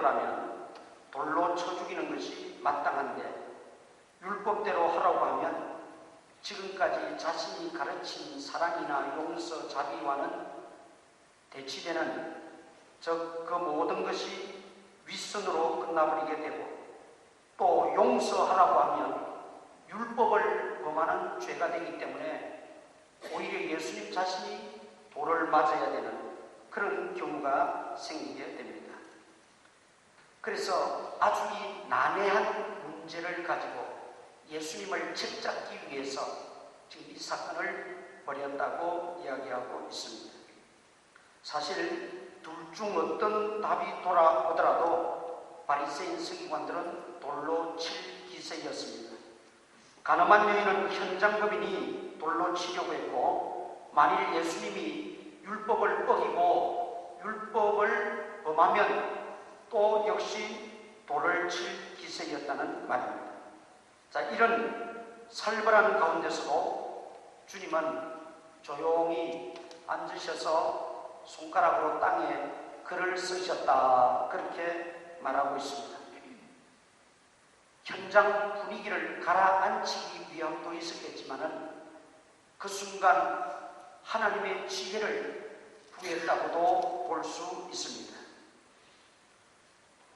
율법대로라면 돌로 쳐 죽이는 것이 마땅한데, 율법대로 하라고 하면 지금까지 자신이 가르친 사랑이나 용서, 자비와는 대치되는, 즉 그 모든 것이 윗선으로 끝나버리게 되고, 또 용서하라고 하면 율법을 범하는 죄가 되기 때문에 오히려 예수님 자신이 돌을 맞아야 되는 그런 경우가 생기게 됩니다. 그래서 아주 이 난해한 문제를 가지고 예수님을 책잡기 위해서 지금 이 사건을 벌였다고 이야기하고 있습니다. 사실 둘 중 어떤 답이 돌아오더라도 바리새인 서기관들은 돌로 칠 기세였습니다. 가늠한 여인은 현장범인이 돌로 치려고 했고, 만일 예수님이 율법을 어기고 율법을 범하면 또 역시 돌을 칠 기세였다는 말입니다. 자, 이런 살벌한 가운데서도 주님은 조용히 앉으셔서 손가락으로 땅에 글을 쓰셨다, 그렇게 말하고 있습니다. 현장 분위기를 가라앉히기 위함도 있었겠지만은 그 순간 하나님의 지혜를 구했다고도 볼 수 있습니다.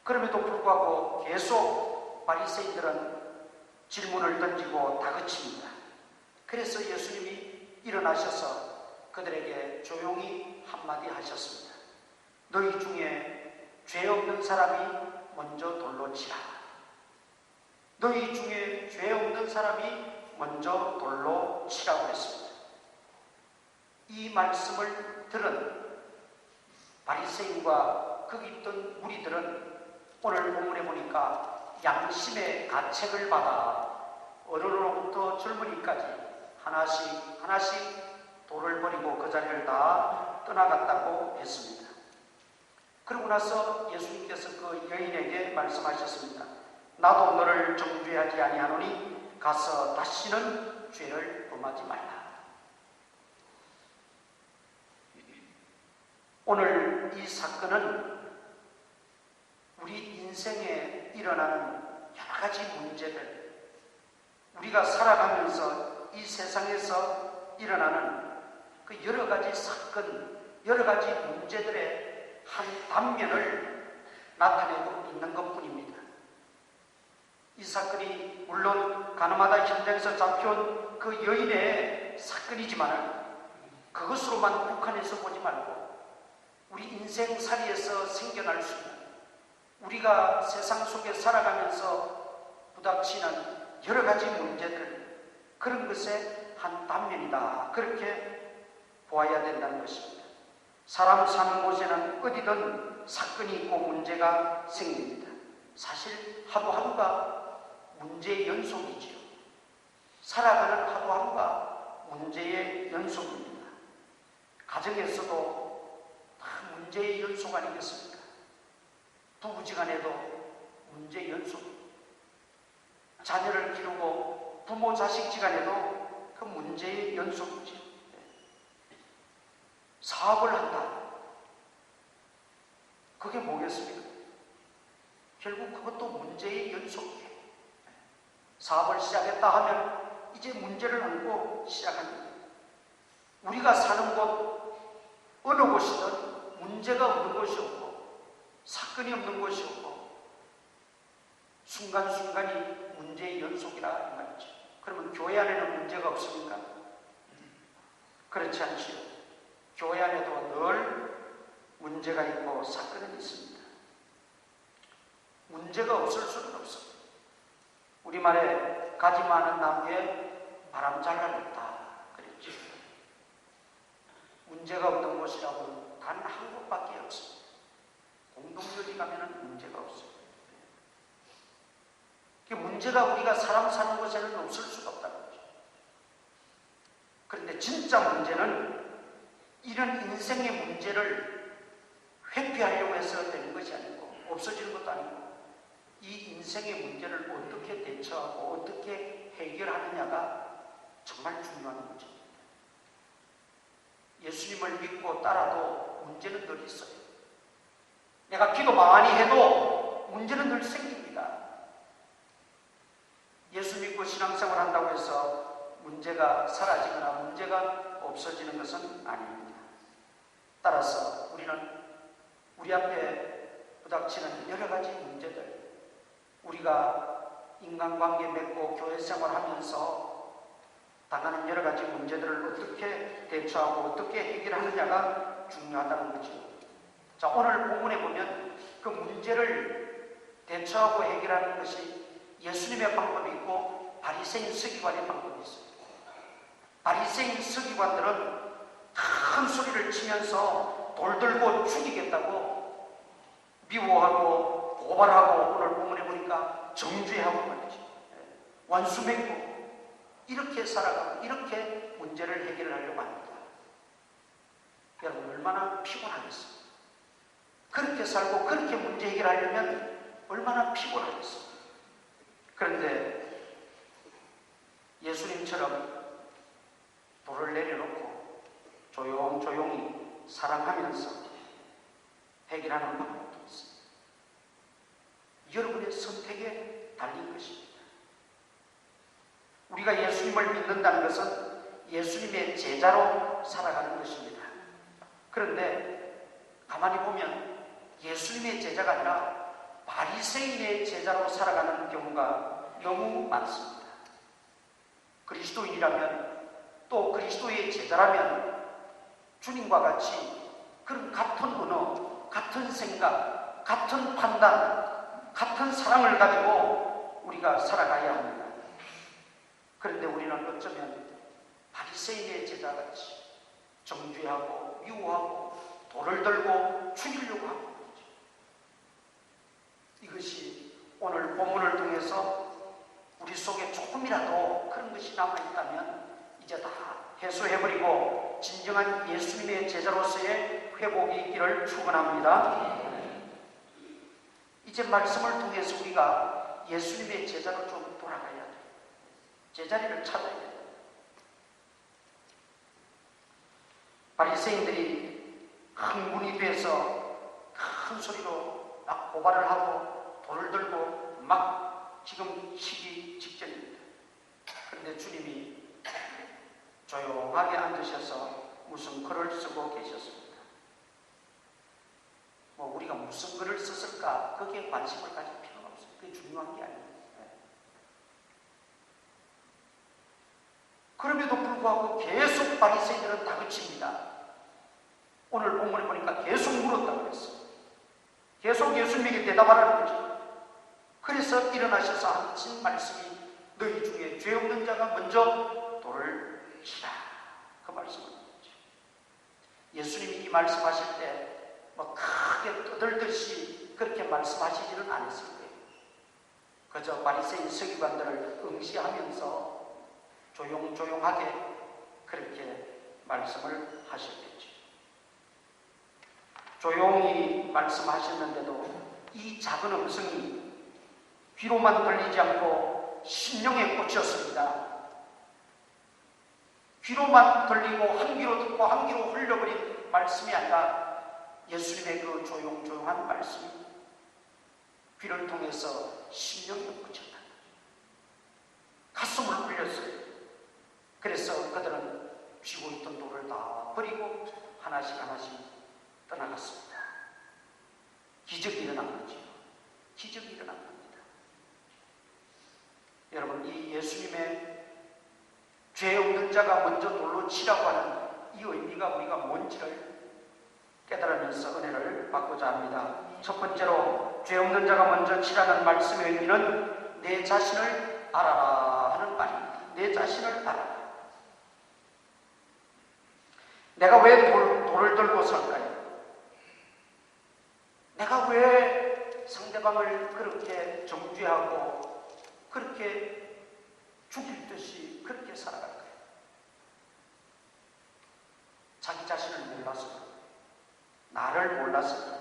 그럼에도 불구하고 계속 바리새인들은 질문을 던지고 다그칩니다. 그래서 예수님이 일어나셔서 그들에게 조용히 한마디 하셨습니다. 너희 중에 죄 없는 사람이 먼저 돌로 치라. 너희 중에 죄 없는 사람이 먼저 돌로 치라고 했습니다. 이 말씀을 들은 바리새인과 거기 있던 무리들은 오늘 본문에 보니까 양심의 가책을 받아 어른으로부터 젊은이까지 하나씩 돌을 버리고 그 자리를 다 떠나갔다고 했습니다. 그러고 나서 예수님께서 그 여인에게 말씀하셨습니다. 나도 너를 정죄하지 아니하노니 가서 다시는 죄를 범하지 말라. 오늘 이 사건은 우리 인생에 일어나는 여러 가지 문제들, 우리가 살아가면서 이 세상에서 일어나는 그 여러 가지 사건, 여러 가지 문제들의 한 단면을 나타내고 있는 것뿐입니다. 이 사건이 물론 가늠하다 현장에서 잡혀온 그 여인의 사건이지만 그것으로만 국한해서 보지 말고 우리 인생살이에서 생겨날 수 있는, 우리가 세상 속에 살아가면서 부닥치는 여러 가지 문제들, 그런 것의 한 단면이다, 그렇게 보아야 된다는 것입니다. 사람 사는 곳에는 어디든 사건이 있고 문제가 생깁니다. 사실 하루하루가 문제의 연속이지요. 살아가는 하루하루가 문제의 연속입니다. 가정에서도 다 문제의 연속 아니겠습니까? 부부지간에도 문제의 연속, 자녀를 기르고 부모 자식지간에도 그 문제의 연속이지요. 사업을 한다. 그게 뭐겠습니까? 결국 그것도 문제의 연속이에요. 사업을 시작했다 하면 이제 문제를 안고 시작합니다. 우리가 사는 곳, 어느 곳이든 문제가 없는 곳이 없고 사건이 없는 곳이 없고 순간순간이 문제의 연속이라 이 말이죠. 그러면 교회 안에는 문제가 없습니까? 그렇지 않지요. 교회 안에도 늘 문제가 있고 사건은 있습니다. 문제가 없을 수는 없습니다. 우리말에 가지 많은 나무에 바람 잘 날렸다 그랬죠. 문제가 없는 곳이라고는 단 한 곳밖에 없습니다. 공동묘지 가면은 문제가 없습니다. 문제가 우리가 사람 사는 곳에는 없을 수가 없다는 거죠. 그런데 진짜 문제는 이런 인생의 문제를 회피하려고 해서 되는 것이 아니고 없어지는 것도 아니고 이 인생의 문제를 어떻게 대처하고 어떻게 해결하느냐가 정말 중요한 문제입니다. 예수님을 믿고 따라도 문제는 늘 있어요. 내가 기도 많이 해도 문제는 늘 생깁니다. 예수 믿고 신앙생활 한다고 해서 문제가 사라지거나 문제가 없어지는 것은 아닙니다. 따라서 우리는 우리 앞에 부닥치는 여러 가지 문제들, 우리가 인간관계 맺고 교회 생활하면서 당하는 여러 가지 문제들을 어떻게 대처하고 어떻게 해결하느냐가 중요하다는 거죠. 자, 오늘 본문에 보면 그 문제를 대처하고 해결하는 것이 예수님의 방법이 있고 바리새인 서기관의 방법이 있어요. 바리새인 서기관들은 큰 소리를 치면서 돌 들고 죽이겠다고 미워하고 고발하고, 오늘 본문에 보니까 정죄하고 말이죠. 원수 맺고 이렇게 살아가고 이렇게 문제를 해결하려고 합니다. 여러분 얼마나 피곤하겠어요. 그렇게 살고 그렇게 문제 해결하려면 얼마나 피곤하겠어요. 그런데 예수님처럼 돌을 내려놓고 조용조용히 사랑하면서 해결하는 방법도 있습니다. 여러분의 선택에 달린 것입니다. 우리가 예수님을 믿는다는 것은 예수님의 제자로 살아가는 것입니다. 그런데 가만히 보면 예수님의 제자가 아니라 바리새인의 제자로 살아가는 경우가 너무 많습니다. 그리스도인이라면, 또 그리스도의 제자라면 주님과 같이 그런 같은 언어, 같은 생각, 같은 판단, 같은 사랑을 가지고 우리가 살아가야 합니다. 그런데 우리는 어쩌면 바리새인의 제자같이 정죄하고 미워하고 돌을 들고 죽이려고 하고 있죠. 이것이 오늘 본문을 통해서 우리 속에 조금이라도 그런 것이 남아있다면 이제 다 해소해버리고 진정한 예수님의 제자로서의 회복이 있기를 축원합니다. 이제 말씀을 통해서 우리가 예수님의 제자로 좀 돌아가야 돼요. 제자리를 찾아야 돼요. 바리새인들이 흥분이 돼서 큰 소리로 막 고발을 하고 돌을 들고 막 지금 치기 직전입니다. 그런데 주님이 조용하게 앉으셔서 무슨 글을 쓰고 계셨습니다. 뭐 우리가 무슨 글을 썼을까 거기에 관심을 가질 필요가 없어요. 그게 중요한 게 아니에요. 그럼에도 불구하고 계속 바리새인들은 다그칩니다. 오늘 본문에 보니까 계속 물었다고 했어요. 계속 예수님에게 대답하라는 거죠. 그래서 일어나셔서 하신 말씀이 너희 중에 죄 없는 자가 먼저 돌을 치라. 그 말씀을 했죠. 예수님이 이 말씀하실 때 뭐 크게 떠들듯이 그렇게 말씀하시지는 않았을 거예요. 그저 바리새인 서기관들을 응시하면서 조용조용하게 그렇게 말씀을 하셨겠죠. 조용히 말씀하셨는데도 이 작은 음성이 귀로만 들리지 않고 심령에 꽂혔습니다. 귀로만 들리고 한 귀로 듣고 한 귀로 흘려버린 말씀이 아니라 예수님의 그 조용조용한 말씀이 귀를 통해서 심령에 꽂혔다. 가슴을 울렸어요. 그래서 그들은 쥐고 있던 돌을 다 버리고 하나씩 하나씩 떠나갔습니다. 기적이 일어난 거죠. 기적이 일어난 겁니다. 여러분, 이 예수님의 죄 없는 자가 먼저 돌로 치라고 하는 이 의미가 우리가 뭔지를 깨달으면서 은혜를 받고자 합니다. 첫 번째로 죄 없는 자가 먼저 치라는 말씀의 의미는 내 자신을 알아라 하는 말입니다. 내 자신을 알아라. 내가 왜 돌을 들고 살까요? 내가 왜 상대방을 그렇게 정죄하고 그렇게 죽일 듯이 그렇게 살아갈까요? 자기 자신을 몰라서, 나를 몰라서.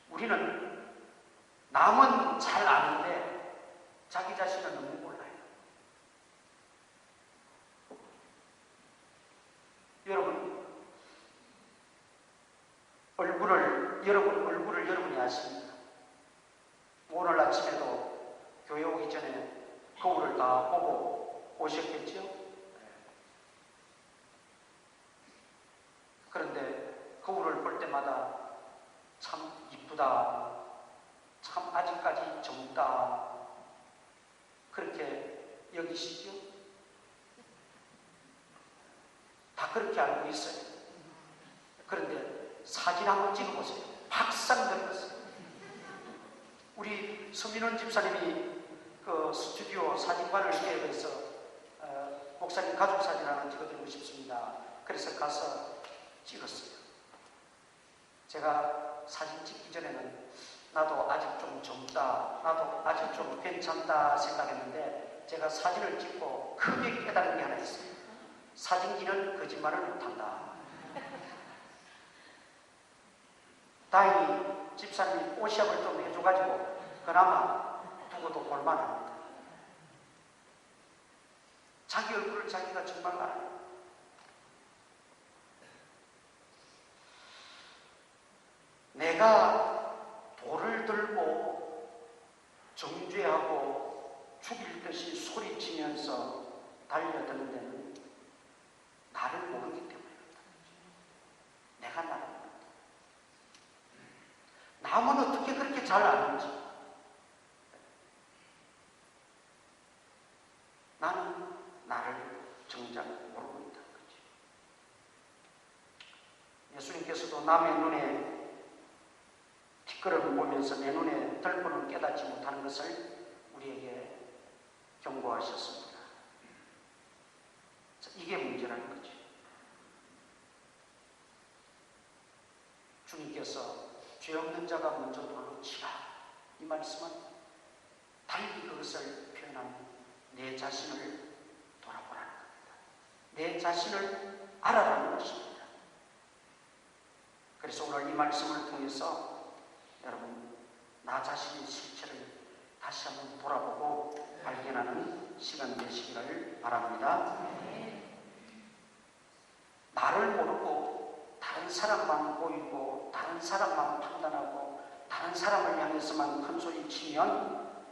우리는 남은 잘 아는데 자기 자신은 너무 몰라요. 여러분 얼굴을 여러분이 하십니다. 오늘 아침에도 교회 오기 전에 거울을 다 보고 오셨겠죠? 그런데 거울을 볼 때마다 참 이쁘다, 참 아직까지 젊다, 그렇게 여기시죠? 다 그렇게 알고 있어요. 그런데 사진 한번 찍어보세요. 박상 늙었어요. 우리 서민원 집사님이 그 스튜디오 사진관을 계획해서 목사님 가족 사진 하나 찍어드리고 싶습니다. 그래서 가서 찍었어요. 제가 사진 찍기 전에는 나도 아직 좀 젊다, 나도 아직 좀 괜찮다 생각했는데 제가 사진을 찍고 크게 깨달은 게 하나 있어요. 사진기는 거짓말을 못한다. 다행히 집사님이 옷샵을 좀 해줘가지고 그나마 두고도 볼만합니다. 자기 얼굴을 자기가 정말 알아요. 내가 돌을 들고 정죄하고 죽일 듯이 소리치면서 달려드는 데는 나를 모르기 때문입니다. 내가 나를 모른다. 남은 어떻게 그렇게 잘 아는지 나는 나를 정작 모르고 있다는 거지. 예수님께서도 남의 눈에 뒷걸음을 보면서 내 눈에 덜보는 깨닫지 못하는 것을 우리에게 경고하셨습니다. 이게 문제라는 거죠. 주님께서 죄 없는 자가 먼저 돌로 치라, 이 말씀은 달리 그것을 표현한 내 자신을 돌아보라는 겁니다. 내 자신을 알아라는 것입니다. 그래서 오늘 이 말씀을 통해서 여러분, 나 자신의 실체를 다시 한번 돌아보고 발견하는 시간 되시기를 바랍니다. 나를 모르고 다른 사람만 보이고 다른 사람만 판단하고 다른 사람을 향해서만 큰 소리 치면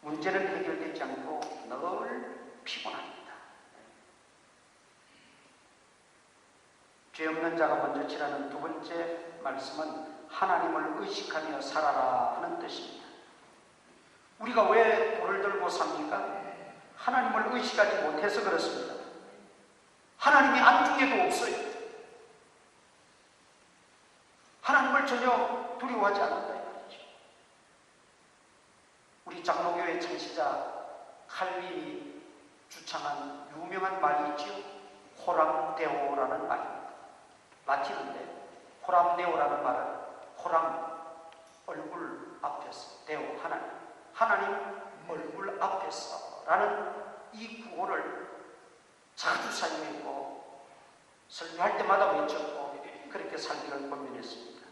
문제는 해결되지 않고 늘 피곤합니다. 죄 없는 자가 먼저 치라는 두 번째 말씀은 하나님을 의식하며 살아라 하는 뜻입니다. 우리가 왜 돌을 들고 삽니까? 하나님을 의식하지 못해서 그렇습니다. 하나님이 안중에도 없어요. 하나님을 전혀 두려워하지 않는다 이 말이죠. 우리 장로교회 창시자 칼빈이 주창한 유명한 말이 있지요. 호람데오라는 말입니다. 라틴어인데 호람데오라는 말은 호람, 얼굴 앞에서, 데오, 하나님 얼굴 앞에서 라는 이 구호를 자주 사용했고 설교할 때마다 외쳤고 그렇게 살기를 권면했습니다.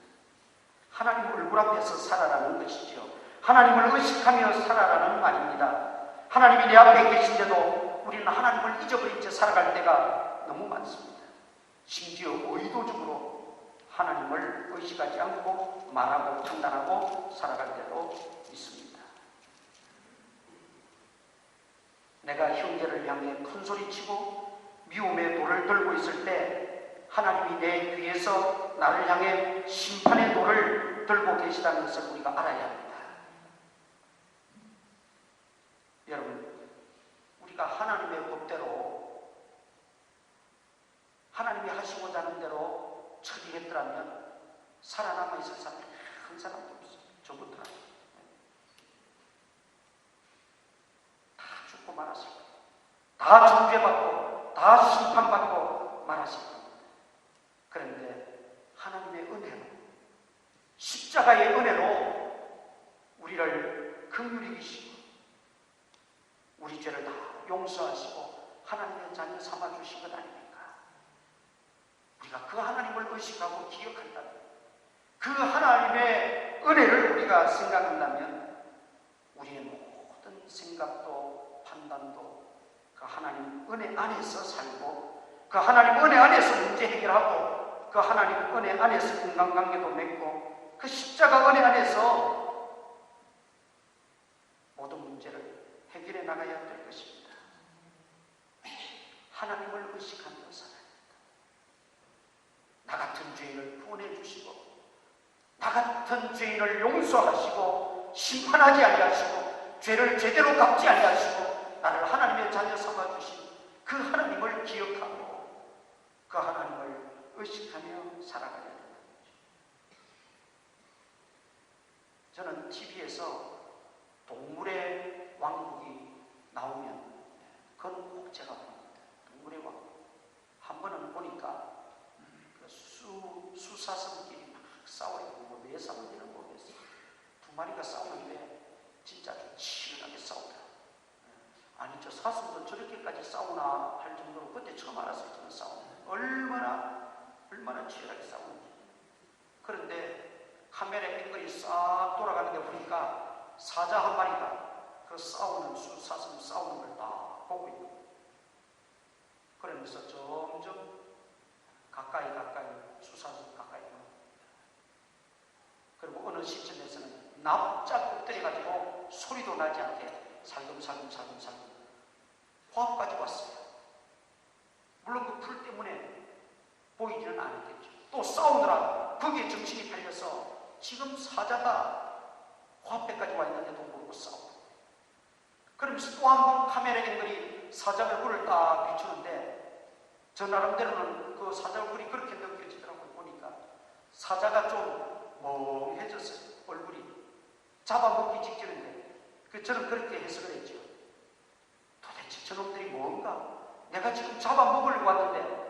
하나님 얼굴 앞에서 살아라는 것이죠. 하나님을 의식하며 살아라는 말입니다. 하나님이 내 앞에 계신데도 우리는 하나님을 잊어버린 채 살아갈 때가 너무 많습니다. 심지어 의도적으로 하나님을 의식하지 않고 말하고 판단하고 살아갈 때도 있습니다. 내가 형제를 향해 큰소리치고 미움의 돌을 들고 있을 때 하나님이 내 귀에서 나를 향해 심판의 돌을 들고 계시다는 것을 우리가 알아야 합니다. 여러분, 우리가 하나님의 법대로 하나님이 하시고자 하는 대로 처리했더라면 살아남아 있을 사람이 한 사람도 없어요. 저부터 다 죽고 말았을 거예요. 다 정죄받고 다 심판받고 말았을 겁니다. 그런데 하나님의 은혜로, 십자가의 은혜로 우리를 긍휼히 여기시고 우리 죄를 다 용서하시고 하나님의 자녀 삼아주신 것 아닙니까? 우리가 그 하나님을 의식하고 기억한다면, 그 하나님의 은혜를 우리가 생각한다면 우리의 모든 생각도 판단도 그 하나님 은혜 안에서 살고 그 하나님 은혜 안에서 문제 해결하고 그 하나님 은혜 안에서 인간관계도 맺고 그 십자가 은혜 안에서 모든 문제를 해결해 나가야 될 것입니다. 하나님을 의식하며 살아야 합니다. 나 같은 죄인을 구원해 주시고 나 같은 죄인을 용서하시고 심판하지 아니하시고 죄를 제대로 갚지 아니하시고 나를 하나님의 자녀 삼아 주신 그 하나님을 기억하고 그 하나님을 의식하며 살아가야 합니다. 저는 TV에서 동물의 왕국이 나오면 그건 꼭 제가 봅니다. 동물의 왕국. 한 번은 보니까 그 수사슴끼리 막 싸워요. 왜 싸우는지는 모르겠어요. 두 마리가 싸우는데 진짜 좀 치열하게 싸우더라고요. 아니 저 사슴도 저렇게까지 싸우나 할 정도로 그때 처음 알았어요. 저는 싸우는 얼마나 치열하게 싸우는지. 그런데 카메라 앵글이 싹 돌아가는데 보니까 사자 한 마리가 그 싸우는 수사슴 싸우는 걸 다 보고 있는 거예요. 그러면서 점점 가까이 수사슴 가까이 오는 거예요. 그리고 어느 시점에서는 납작 엎드려가지고 소리도 나지 않게 살금살금 화합까지 왔어요. 물론 그 풀 때문에 보이지는 않았겠죠. 또 싸우느라 거기에 정신이 팔려서 지금 사자가 화합대까지 와 있는데도 모르고 싸우고, 그러면서 또 한 번 카메라 앵글이 사자 얼굴을 딱 비추는데 저 나름대로는 그 사자 얼굴이 그렇게 느껴지더라고요. 보니까 사자가 좀 멍해졌어요. 얼굴이 잡아먹기 직전인데 저는 그렇게 해석을 했죠. 도대체 저놈들이 뭔가, 내가 지금 잡아먹으려고 왔는데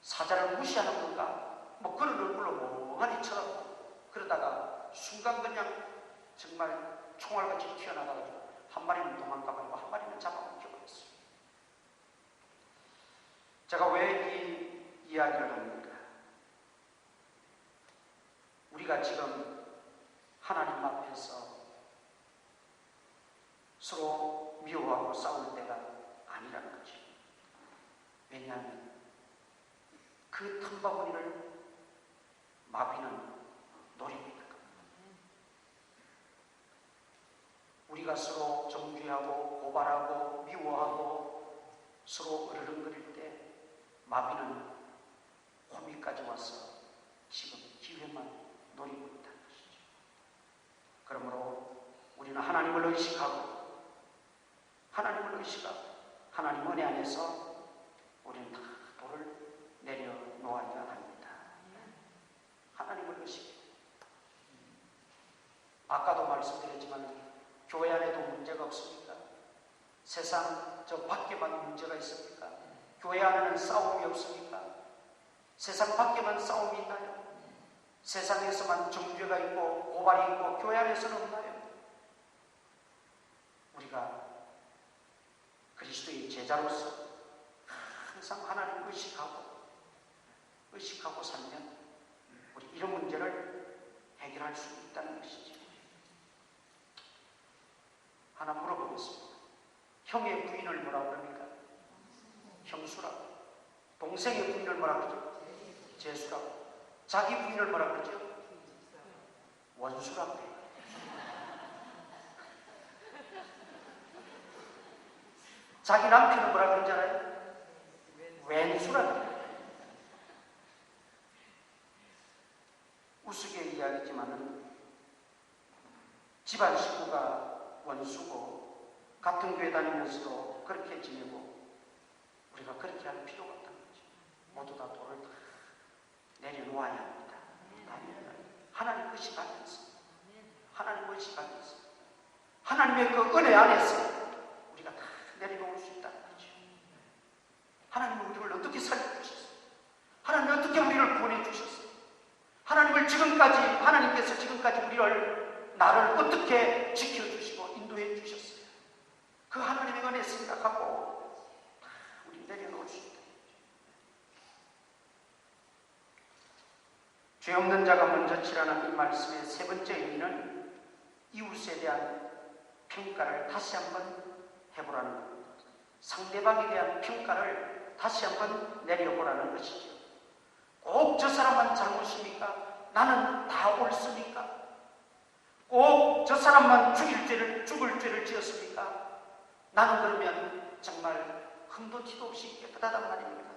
사자를 무시하는 건가, 뭐 그런 얼굴로 멍하니 쳐다보고, 그러다가 순간 그냥 정말 총알같이 튀어나가가지고 한 마리는 도망가버리고 한 마리는 잡아먹혀버렸어요. 제가 왜 이 이야기를 합니까? 우리가 지금 하나님 앞에서 서로 미워하고 싸울 때가 아니라는 거죠. 왜냐하면 그 틈바구니를 마귀는 노리고 있는 겁니다. 우리가 서로 정죄하고 고발하고 미워하고 서로 으르렁거릴 때 마귀는 호미까지 와서 지금 기회만 노리고 있다는 것이죠. 그러므로 우리는 하나님을 의식하고 하나님 은혜 안에서 우리는 다 돌을 내려놓아야 합니다. 하나님을 의식해. 아까도 말씀드렸지만 교회 안에도 문제가 없습니까? 세상 저 밖에만 문제가 있습니까? 교회 안에는 싸움이 없습니까? 세상 밖에만 싸움이 있나요? 세상에서만 정죄가 있고 고발이 있고 교회 안에서는 없나요? 우리가 그리스도의 제자로서 항상 하나님을 의식하고 살면 우리 이런 문제를 해결할 수 있다는 것이죠. 하나 물어보겠습니다. 형의 부인을 뭐라고 그럽니까? 형수라고. 동생의 부인을 뭐라고 그러죠? 제수라고. 자기 부인을 뭐라고 그러죠? 원수라고 해요. 자기 남편은 뭐라고 그러잖아요? 왼수라고 해요. 우스개 이야기지만은 집안 식구가 원수고 같은 교회 다니면서도 그렇게 지내고 우리가 그렇게 할 필요가 없다는 거죠. 모두 다 돌을 다 내려놓아야 합니다. 하나님 의식하면서 하나님의 그 은혜 안에서 우리가 다 내려놓을 수 있다는 거죠. 하나님은 우리를 어떻게 살려주셨어요? 하나님은 어떻게 우리를 구원해 주셨어요? 하나님께서 지금까지 나를 어떻게 지켜주시고 인도해 주셨어요? 그 하나님의 은혜 생각하고 다 우리 내려놓을 수 있다. 죄 없는 자가 먼저 치라는 이 말씀의 세 번째 의미는 이웃에 대한 평가를 다시 한번 해보라는 겁니다. 상대방에 대한 평가를 다시 한번 내려보라는 것이죠. 꼭 저 사람만 잘못입니까? 나는 다 옳습니까? 꼭 저 사람만 죽을 죄를 지었습니까? 나는 그러면 정말 흠도 티도 없이 깨끗하단 말입니다.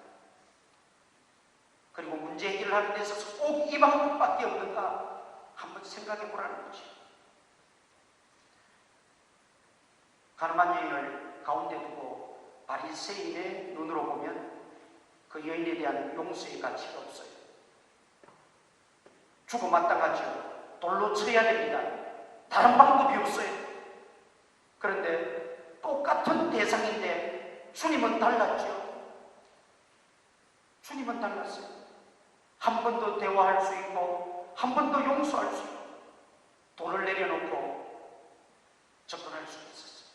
그리고 문제 해결을 하는 데 있어서 꼭 이 방법밖에 없는가 한번 생각해 보라는 거죠. 가늠한 여인을 가운데 두고 바리새인의 눈으로 보면 그 여인에 대한 용서의 가치가 없어요. 죽어 마땅하죠. 돌로 쳐야 됩니다. 다른 방법이 없어요. 그런데 똑같은 대상인데 주님은 달랐죠. 주님은 달랐어요. 한 번 더 대화할 수 있고 한 번 더 용서할 수 있고 돌을 내려놓고 접근할 수 있었어요.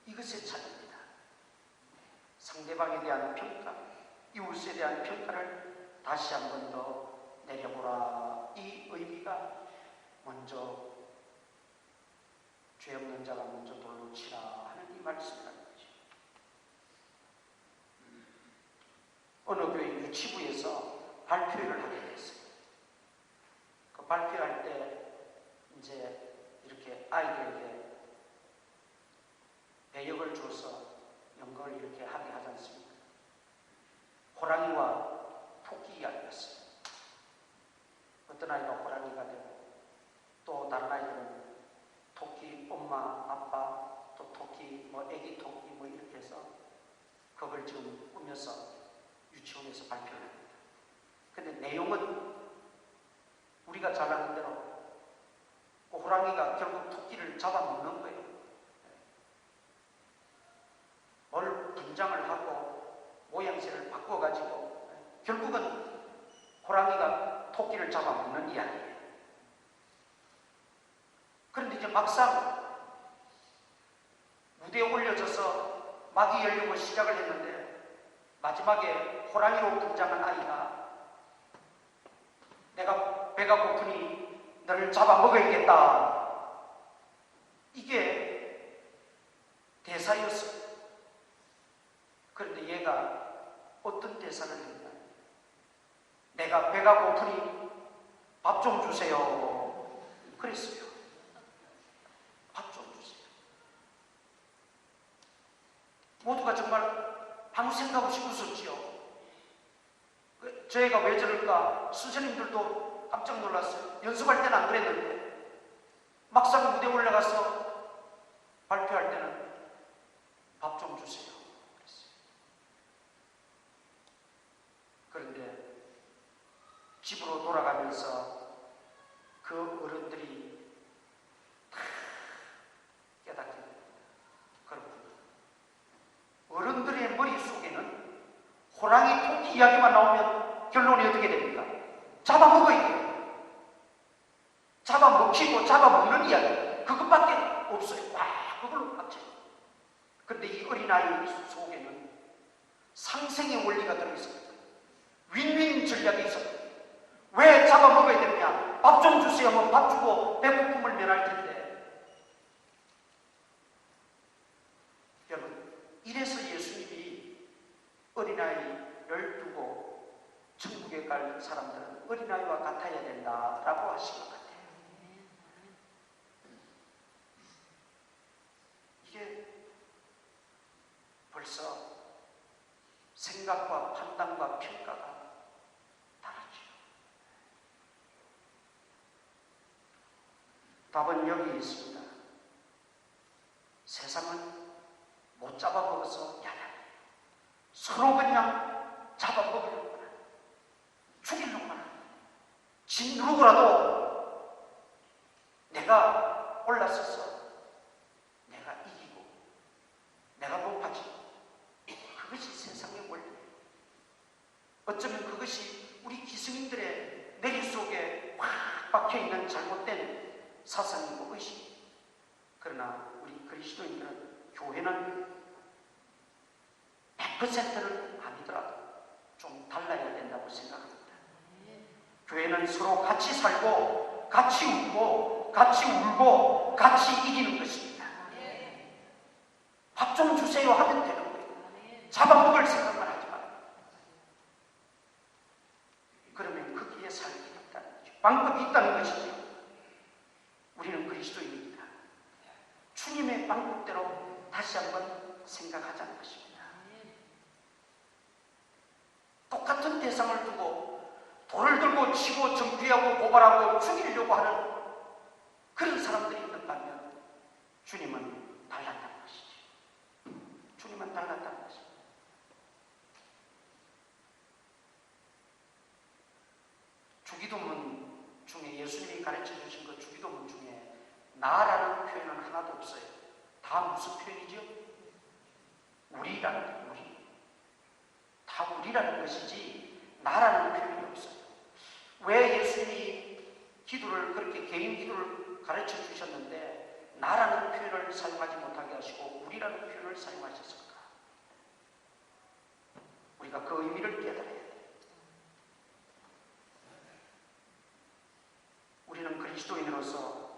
이것의 차이입니다. 상대방에 대한 평가, 이웃에 대한 평가를 다시 한 번 더 내려보라. 이 의미가 먼저 죄 없는 자가 먼저 돌로 치라 하는 이 말씀이라는 거죠. 어느 교회 유치부에서 발표회를 하게 됐어요. 그 발표할 때 이제 이렇게 아이들에게 배역을 줘서 연극을 이렇게 하게 하지 않습니까? 호랑이와 토끼 이야기였어요. 어떤 아이가 호랑이가 되고 또 다른 아이들은 토끼 엄마, 아빠, 또 토끼, 애기 토끼 이렇게 해서 그걸 지금 꾸며서 유치원에서 발표를 합니다. 근데 내용은 우리가 잘 아는 대로 그 호랑이가 결국 토끼를 잡아먹는 거예요. 뭘 분장을 하고 모양새를 바꿔가지고 결국은 호랑이가 토끼를 잡아먹는 이야기예요. 그런데 이제 막상 무대에 올려져서 막이 열리고 시작을 했는데 마지막에 호랑이로 분장한 아이가 내가 배가 고프니 너를 잡아먹어야겠다. 이게 대사였어요. 그런데 얘가 어떤 대사를 했나? 내가 배가 고프니 밥 좀 주세요. 그랬어요. 밥 좀 주세요. 모두가 정말 아무 생각 없이 웃었지요. 저희가 왜 저럴까? 선생님들도 깜짝 놀랐어요. 연습할 때는 안 그랬는데 막상 무대에 올라가서 발표할 때는 밥 좀 주세요. 그런데 집으로 돌아가면서 그 어른들이 다 깨닫게 됩니다. 그렇군요. 어른들의 머릿속에는 호랑이 토끼 이야기만 나오면 결론이 어떻게 됩니까? 잡아먹어야 돼요. 잡아먹히고 잡아먹는 이야기 그것밖에 없어요. 와, 그걸로 맞죠. 그런데 이 어린아이 속에는 상생의 원리가 들어있습니다. 윈윈 전략이 있어요. 왜 잡아먹어야 되느냐? 밥 좀 주세요 하면 밥 주고 배고픔을 면할 텐데. 여러분, 이래서 예수님이 어린아이를 두고 천국에 갈 사람들은 어린아이와 같아야 된다라고 하신 것 같아요. 이게 벌써 생각과 판단과 평가가 다르죠. 답은 여기 있습니다. 세상은 못 잡아먹어서 야단해. 서로 그냥 잡아먹으려고 하는, 죽이려고 하는. 진 누구라도 내가 올라서서 내가 이기고 내가 높아지고 그것이 세상의 원리. 어쩌면 그것이 우리 기승인들의 내리 속에 확 박혀있는 잘못된 사상이고 의식. 그러나 우리 그리스도인들은 교회는 100%는 아니더라도 좀 달라야 된다고 생각합니다. 교회는 서로 같이 살고 같이 웃고 같이 울고 같이 이기는 것입니다. 밥 좀 주세요 하면 되는 거예요. 잡아먹을 생각만 하지 마요. 방법이 있다는 것이죠. 우리는 그리스도인입니다. 주님의 방법대로 다시 한번 생각하자는 것입니다. 똑같은 대상을 두고 돌을 들고 치고 정죄하고 고발하고 죽이려고 하는 그런 사람들이 있는가 하면 주님은 달랐다는 것이죠. 주님은 달랐다는 것입니다. 주기도문 중에 예수님이 가르쳐 주신 그 주기도문 중에 나라는 표현은 하나도 없어요. 다 무슨 표현이죠? 우리라는 우리. 다 우리라는 것이지 나라는 표현이 없어요. 왜 예수님이 기도를 그렇게 개인 기도를 가르쳐 주셨는데 나라는 표현을 사용하지 못하게 하시고 우리라는 표현을 사용하셨을까? 우리가 그 의미를 깨달아야 돼요. 우리는 그리스도인으로서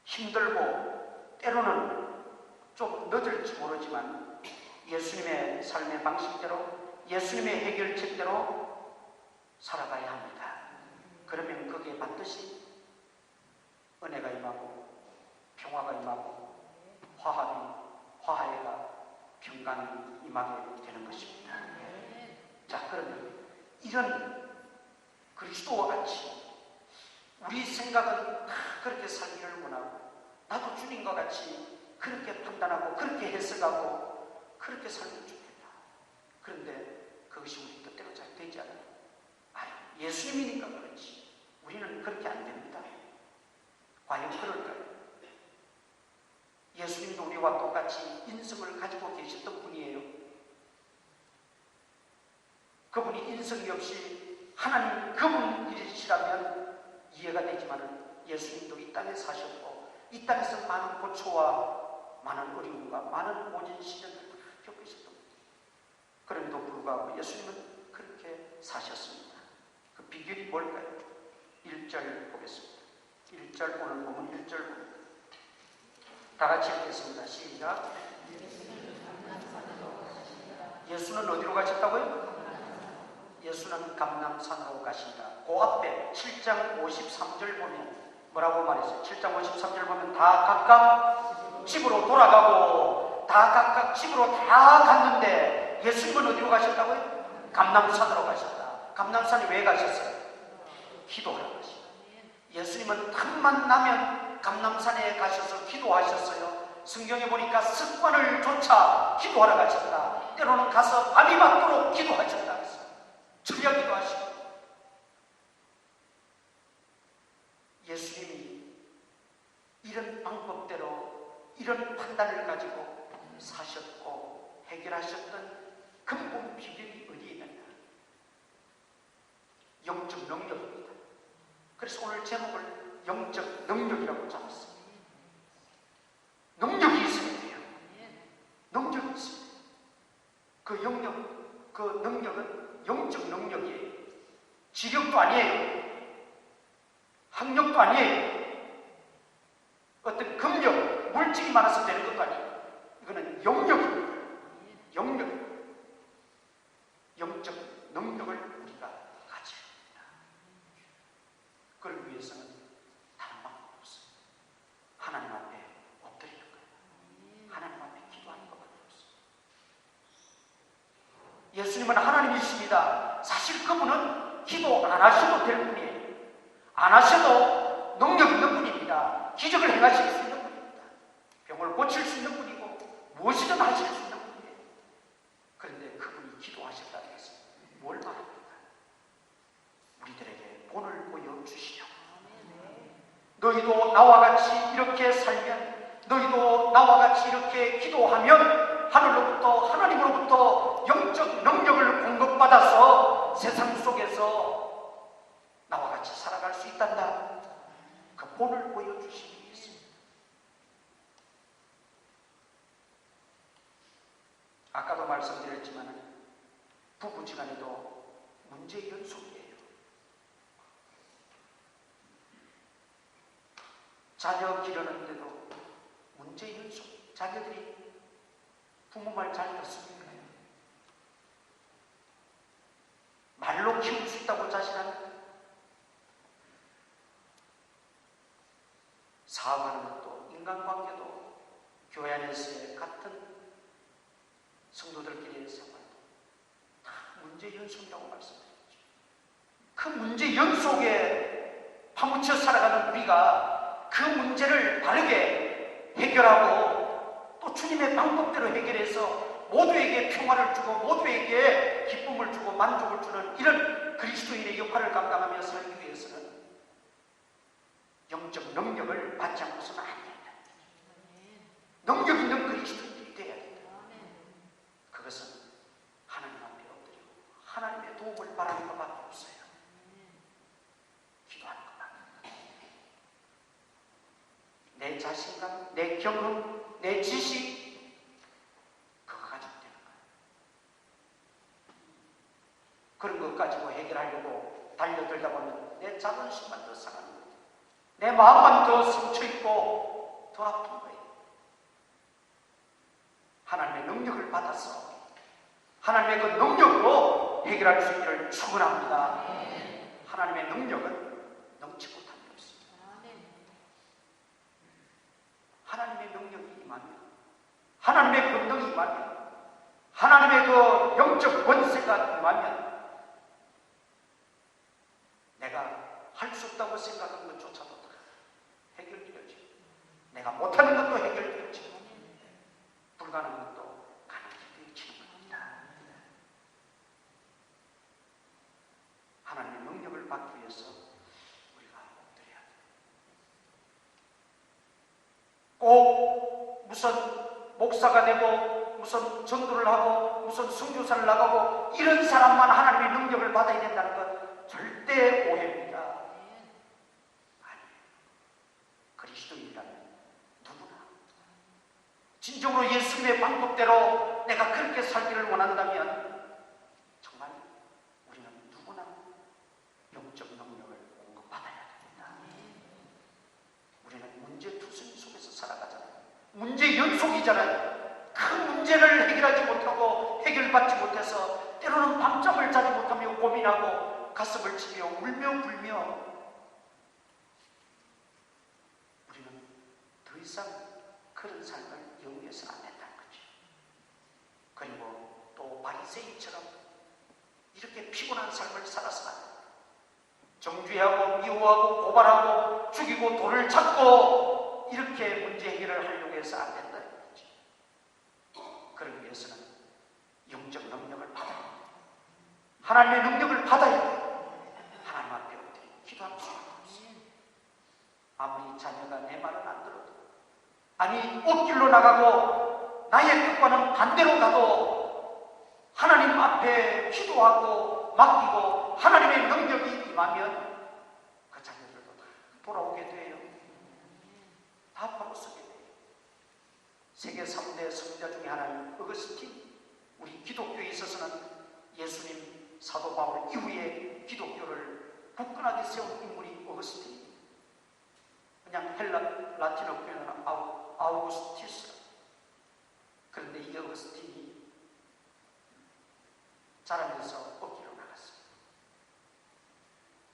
힘들고 때로는 좀 늦을지 모르지만 예수님의 삶의 방식대로 예수님의 해결책대로 살아가야 합니다. 그러면 거기에 반드시 은혜가 임하고 평화가 임하고 화해가 평강이 임하게 되는 것입니다. 자, 그러면 이런 그리스도와 같이 우리 생각은 다 그렇게 살기를 원하고 나도 주님과 같이 그렇게 판단하고 그렇게 해석하고 그렇게 살면 좋겠다. 그런데 그것이 우리 뜻대로 잘 되지 않아요. 예수님이니까 그렇지 우리는 그렇게 안 됩니다. 과연 그럴까요? 예수님도 우리와 똑같이 인성을 가지고 계셨던 분이에요. 그분이 인성이 없이 하나님 그분이시라면 이해가 되지만 예수님도 이 땅에 사셨고 이 땅에서 많은 고초와 많은 어려움과 많은 모진 시련을 겪으셨던 분이에요. 그럼에도 불구하고 예수님은 그렇게 사셨습니다. 그 비결이 뭘까요? 1절 보겠습니다. 1절 오늘 보면 1절 봅니다. 다 같이 읽겠습니다. 시작. 예수는 어디로 가셨다고요? 예수는 감람산으로 가신다. 그 앞에 7장 53절 보면 뭐라고 말했어요? 7장 53절 보면 다 각각 집으로 돌아가고 다 각각 집으로 다 갔는데 예수님은 어디로 가셨다고요? 감람산으로 가셨다. 감람산에 왜 가셨어요? 기도하러 가셨다. 예수님은 틈만 나면 감람산에 가셔서 기도하셨어요. 성경에 보니까 습관을 쫓아 기도하러 가셨다. 때로는 가서 밤이 맞도록 기도하셨다. 철야 기도하시고 예수님이 이런 방법대로 이런 판단을 가지고 사셨고 해결하셨던 근본 비결이 어디에 있느냐? 영적 능력입니다. 그래서 오늘 제목을 영적 능력이라고 잡았습니다. 능력이 있어야 돼요. 능력이 있습니다. 그 능력은 영적 능력이에요. 지력도 아니에요. 학력도 아니에요. 어떤 금력, 물질이 많아서 되는 것도 아니에요. 이거는 영역입니다. 영역. 영적 능력을 우리가 가져야 합니다. 그걸 위해서는 다른 방법이 없습니다. 하나님 앞에 엎드리는 거예요. 하나님 앞에 기도하는 것밖에 없습니다. 예수님은 하나님이십니다. 사실 그분은 기도 안 하셔도 될 분이에요. 안 하셔도 능력 있는 분입니다. 기적을 행하실 수 있는 분입니다. 병을 고칠 수 있는 분이고 무엇이든 하실 수 있는 분이에요. 그런데 그분이 기도하셨다는 것은 뭘 말합니까? 우리들에게 본을 보여주시려고. 너희도 나와 같이 이렇게 살면, 너희도 나와 같이 이렇게 기도하면 하나님으로부터 영적 능력을 공급받아서 세상 속에서 나와 같이 살아갈 수 있단다. 그 본을 보여주시기 위해서. 아까도 말씀드렸지만 부부지간에도 문제의 연속이에요. 자녀 기르는데도 문제의 연속. 자녀들이 부모 말 잘 듣습니까? 말로 키울 수 있다고 자신하는 사업하는 것도 인간관계도 교회 안에서의 같은 성도들끼리의 생활도 다 문제 연속이라고 말씀드렸죠. 그 문제 연속에 파묻혀 살아가는 우리가 그 문제를 바르게 해결하고 또 주님의 방법대로 해결해서 모두에게 평화를 주고 모두에게 기쁨을 주고 만족을 주는 이런 그리스도인의 역할을 감당하며 살기 위해서는 영적 능력을 받지 않고서는 안 된다. 능력 있는 그리스도인들이 되어야 된다. 그것은 하나님 앞에 엎드리고 하나님의 도움을 바라는 것밖에 없어요. 기도하는 것밖에. 내 자신감, 내 경험, 내 지식 그거 가지고 되는 거예요. 그런 것 가지고 해결하려고 달려들다 보면 내 자존심만 더 상하는 거예요. 내 마음만 더 상처있고 더 아픈 거예요. 하나님의 능력을 받아서 하나님의 그 능력으로 해결할 수 있기를 축원합니다. 하나님의 능력은 넘치 못한 게 없습니다. 하나님의 능력이 임하면, 하나님의 권능이 임하면, 하나님의 그 영적 권세가 임하면 내가 할 수 없다고 생각하는 것조차도 다 해결되어지고 내가 못하는 것도 해결되어지고 불가능한 것도 가능하게 되어지는 겁니다. 하나님의 능력을 받기 위해서 우리가 엎드려야 돼요. 꼭 무슨 목사가 되고 무슨 전도를 하고 무슨 선교사를 나가고 이런 사람만 하나님의 능력을 받아야 된다는 것 절대 오해입니다. 아니에요. 그리스도인이라면 누구나 진정으로 예수님의 방법대로 내가 그렇게 살기를 원한다면 정말 우리는 누구나 영적 능력을 공급받아야 됩니다. 우리는 문제투성 속에서 살아가잖아요. 문제 연속이잖아요. 그 문제를 해결하지 못하고 해결받지 못해서 때로는 밤잠을 자지 못하며 고민하고 가슴을 치며 울며 불며 우리는 더 이상 그런 삶을 영위해서는 안 된다는 거죠. 그리고 또 바리새인처럼 이렇게 피곤한 삶을 살아서는 안 된다. 정죄하고 미워하고 고발하고 죽이고 돌을 찾고 이렇게 문제 해결을 하려고 해서 안 된다는 거죠. 그러기 위해서는 영적 능력을 받아야 돼요. 하나님의 능력을 받아야 돼요. 하나님 앞에 엎드리고 기도할 수밖에 없어요. 아무리 자녀가 내 말을 안 들어도, 아니 옷길로 나가고 나의 뜻과는 반대로 가도 하나님 앞에 기도하고 맡기고 하나님의 능력이 임하면 그 자녀들도 다 돌아오게 돼요. 다 바로 서게 돼요. 세계 3대 성자 중에 하나인 어거스틴, 우리 기독교에 있어서는 예수님, 사도 바울 이후에 기독교를 굳건하게 세운 인물이 어거스틴. 그냥 헬라 라틴어 표현은 아우구스티스. 그런데 이 어거스틴이 자라면서 억지로 나갔어요.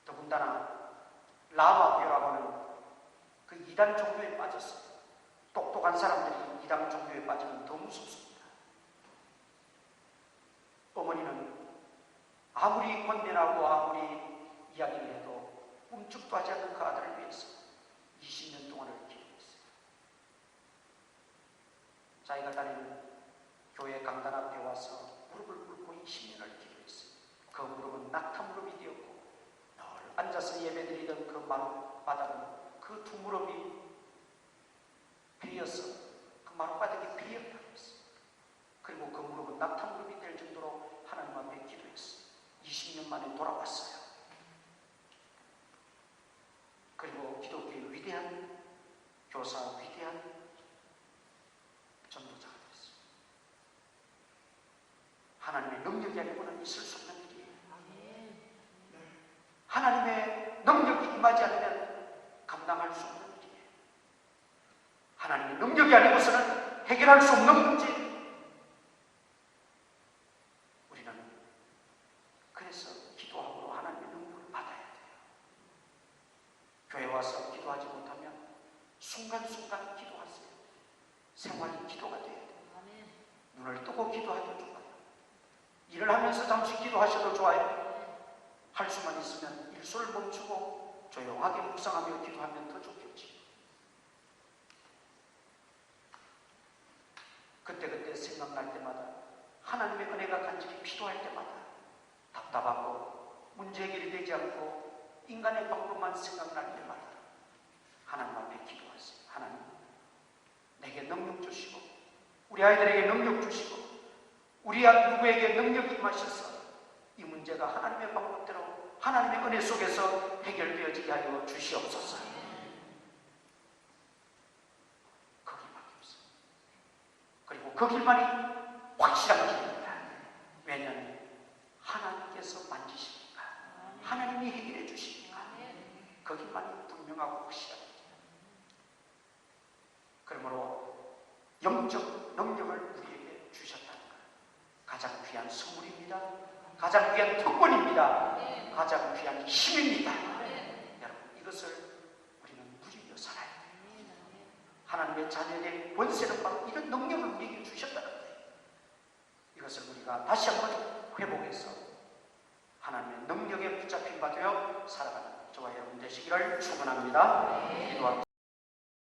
더군다나 라마교라고 하는 그 이단 종교에 빠졌어요. 똑똑한 사람들이 이단 종교에 빠지면 더 무섭습니다. 어머니는 아무리 권면하고 아무리 이야기를 해도 꿈쩍도 하지 않는 그 아들을 위해서 20년 동안을 기도했어요. 자기가 다니는 교회 강단 앞에 와서 무릎을 꿇고 20년을 기도했어요. 그 무릎은 낙타 무릎이 되었고 늘 앉아서 예배드리던 그 마룻바닥은 그 두 무릎이 베어서 그 마룻바닥이 베었다고 했어요. 그리고 그 무릎은 낙타 무릎이 될 정도로 하나님 앞에 기도했어요. 20년 만에 돌아왔어요. 그리고 기독교의 위대한 교사, 위대한 전도자가 됐어요. 하나님의 능력이 아니고는 있을 수 없는 일이에요. 하나님의 능력이 임하지 않으면 감당할 수 없는 일이에요. 하나님의 능력이 아니고서는 해결할 수 없는 문제. 우리는 그래서 기도하고 하나님의 능력을 받아야 돼요. 교회 와서 기도하지 못하면 순간순간 기도하세요. 생활이 기도가 돼야 돼요. 눈을 뜨고 기도해도 좋아요. 일을 하면서 잠시 기도하셔도 좋아요. 할 수만 있으면 일소를 멈추고 조용하게 묵상하며 기도하면 더 좋겠지. 그때그때 생각날 때마다, 하나님의 은혜가 간절히 필요할 때마다, 답답하고 문제 해결이 되지 않고 인간의 방법만 생각날 때마다 하나님 앞에 기도하세요. 하나님, 내게 능력 주시고 우리 아이들에게 능력 주시고 우리 누구에게 능력이 임하셔서 이 문제가 하나님의 방법대로 하나님의 은혜 속에서 해결되어지게 하여 주시옵소서. 그 길밖에 없어요. 그리고 그 길만이 확실한 길입니다. 왜냐하면 하나님께서 만지시니까, 하나님이 해결해 주시니까 그 길만이 분명하고 확실한 길입니다. 그러므로 영적 능력을 우리에게 주셨다는 것, 가장 귀한 선물입니다. 가장 귀한 특권입니다. 가장 귀한 힘입니다. 여러분, 이것을 우리는 누리며 살아야 돼요. 하나님의 자녀의 권세는 바로 이런 능력을 우리에게 주셨다는 거예요. 이것을 우리가 다시 한번 회복해서 하나님의 능력에 붙잡힌 바 되어 살아가는 저와 여러분 되시기를 축원합니다. 기도합니다.